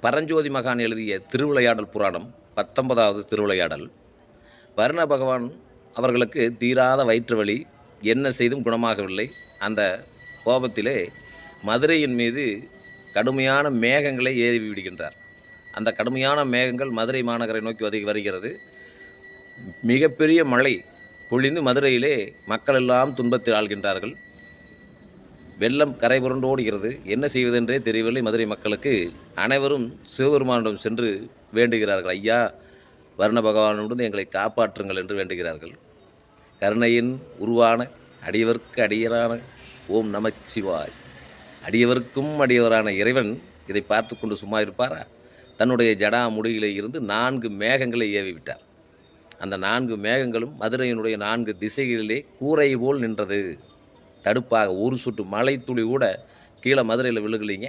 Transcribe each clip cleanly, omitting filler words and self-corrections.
பரஞ்சோதி மகான் எழுதிய திருவிளையாடல் புராணம் 19வது திருவிளையாடல். வருண பகவான் அவர்களுக்கு தீராத வயிற்று வலி, என்ன செய்தும் குணமாகவில்லை. அந்த கோபத்திலே மதுரையின் மீது கடுமையான மேகங்களை ஏவி விடுகின்றார். அந்த கடுமையான மேகங்கள் மதுரை மாநகரை நோக்கி வருகிறது. மிகப்பெரிய மழை பொழிந்து மதுரையிலே மக்கள் எல்லாம் துன்பத்தில் ஆள்கின்றார்கள். வெள்ளம் கரை புரண்டு ஓடுகிறது. என்ன செய்வதென்றே தெரியவில்லை மதுரை மக்களுக்கு. அனைவரும் சிவபெருமானிடம் சென்று வேண்டுகிறார்கள். ஐயா, வருண பகவானுடன் எங்களை காப்பாற்றுங்கள் என்று வேண்டுகிறார்கள். கருணையின் உருவான அடியவர்க்கு அடியரான ஓம் நமச்சிவாய். அடியவர்க்கும் அடியவரான இறைவன் இதை பார்த்து கொண்டு சும்மா இருப்பாரா? தன்னுடைய ஜடா முடியிலே இருந்து 4 மேகங்களை ஏவி விட்டார். அந்த 4 மேகங்களும் மதுரையினுடைய 4 திசைகளிலே கூரை போல் நின்றது. தடுப்பாக ஒரு சொட்டு மழை துளி கூட கீழே மதுரையில் விழுகலைங்க.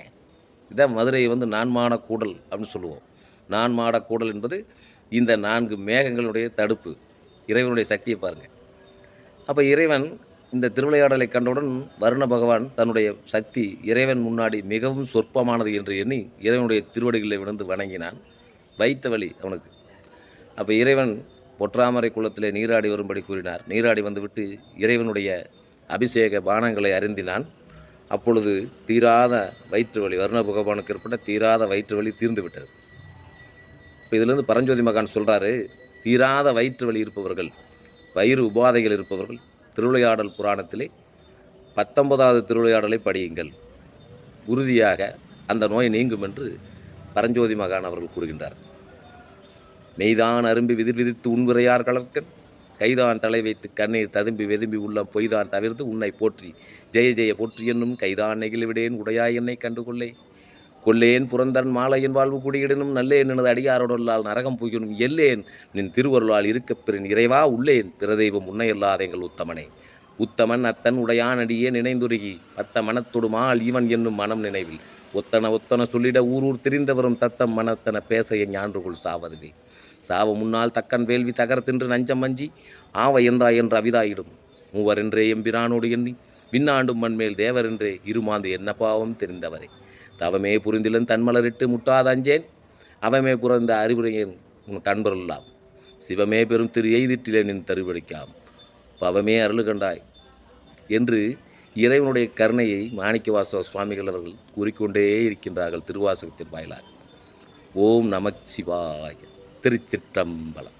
இதான் மதுரையை நான்மாட கூடல் அப்படின்னு சொல்லுவோம். நான்மாட கூடல் என்பது இந்த 4 மேகங்களுடைய தடுப்பு. இறைவனுடைய சக்தியை பாருங்கள். அப்போ இறைவன் இந்த திருவிளையாடலை கண்டவுடன் வருண பகவான் தன்னுடைய சக்தி இறைவன் முன்னாடி மிகவும் சொற்பமானது என்று எண்ணி இறைவனுடைய திருவடிகளை விழுந்து வணங்கினான். வைத்த வழி அவனுக்கு. அப்போ இறைவன் பொற்றாமரை குளத்திலே நீராடி வரும்படி கூறினார். நீராடி வந்துவிட்டு இறைவனுடைய அபிஷேக பானங்களை அருந்தினான். அப்பொழுது தீராத வயிற்று வலி, வருண பகவானுக்கு ஏற்பட்ட தீராத வயிற்று வலி தீர்ந்து விட்டது. இப்போ இதிலிருந்து பரஞ்சோதி மகான் சொல்கிறாரு, தீராத வயிற்று வலி இருப்பவர்கள், வயிறு உபாதைகள் இருப்பவர்கள் திருவிளையாடல் புராணத்திலே 19வது திருவிளையாடலை படியுங்கள். உறுதியாக அந்த நோய் நீங்கும் என்று பரஞ்சோதி மகான் அவர்கள் கூறுகின்றார். மெய்தான் அரும்பி விதிர்விதித்து உண்வுரையார் கலர்க்கன், கைதான் தலை வைத்து கண்ணீர் ததும்பி வெதும்பி உள்ளம் பொய்தான் தவிர்த்து உன்னை போற்றி ஜெய ஜெய போற்றி என்னும் கைதான் நெகிழ்விடேன் உடையாய் என்னை கண்டுகொள்ளே கொல்லேன் புறந்தன் மாலையின் வாழ்வு குடியிடனும் நல்லேன் எனது அடியாரோடல்லால் நரகம் புகினும் எல்லேன் நின் திருவருளால் இருக்கப்பெறின் இறைவா உள்ளேன் பிறதெய்வம் உன்னையல்லாத எங்கள் உத்தமனே. உத்தமன் அத்தன் உடையான் அடியே நினைந்துருகி அத்த மனத்தொடுமால் ஈவன் என்னும் மனம் நினைவில் ஒத்தன சொல்லிட ஊரூர் திரிந்தவரும் தத்தம் மனத்தன பேச என் ஞான்றுகுள் சாவதுவே. சாவ முன்னால் தக்கன் வேள்வி தகர்த்தின்று நஞ்சம் மஞ்சி ஆவ எந்தாய் என்று அவிதாயிடும் மூவர் என்றே எம்பிரானோடு எண்ணி விண்ணாண்டும் மண்மேல் தேவர் என்றே இருமாந்து என்ன பாவம் தெரிந்தவரே. தவமே புரிந்திலன் தன்மலரிட்டு முட்டாத அஞ்சேன் அவமே புறந்த அறிவுரையேன் உன் கண்பொருளாம் சிவமே பெரும் திரு எய்திட்டிலே நின் தருவடிக்காம் பவமே அருள் கண்டாய் என்று இறைவனுடைய கருணையை மாணிக்கவாசக சுவாமிகள் அவர்கள் கூறிக்கொண்டே இருக்கின்றார்கள் திருவாசகத்தின் வாயிலாக. ஓம் நமச்சிவாய. திருச்சிற்றம்பலம்.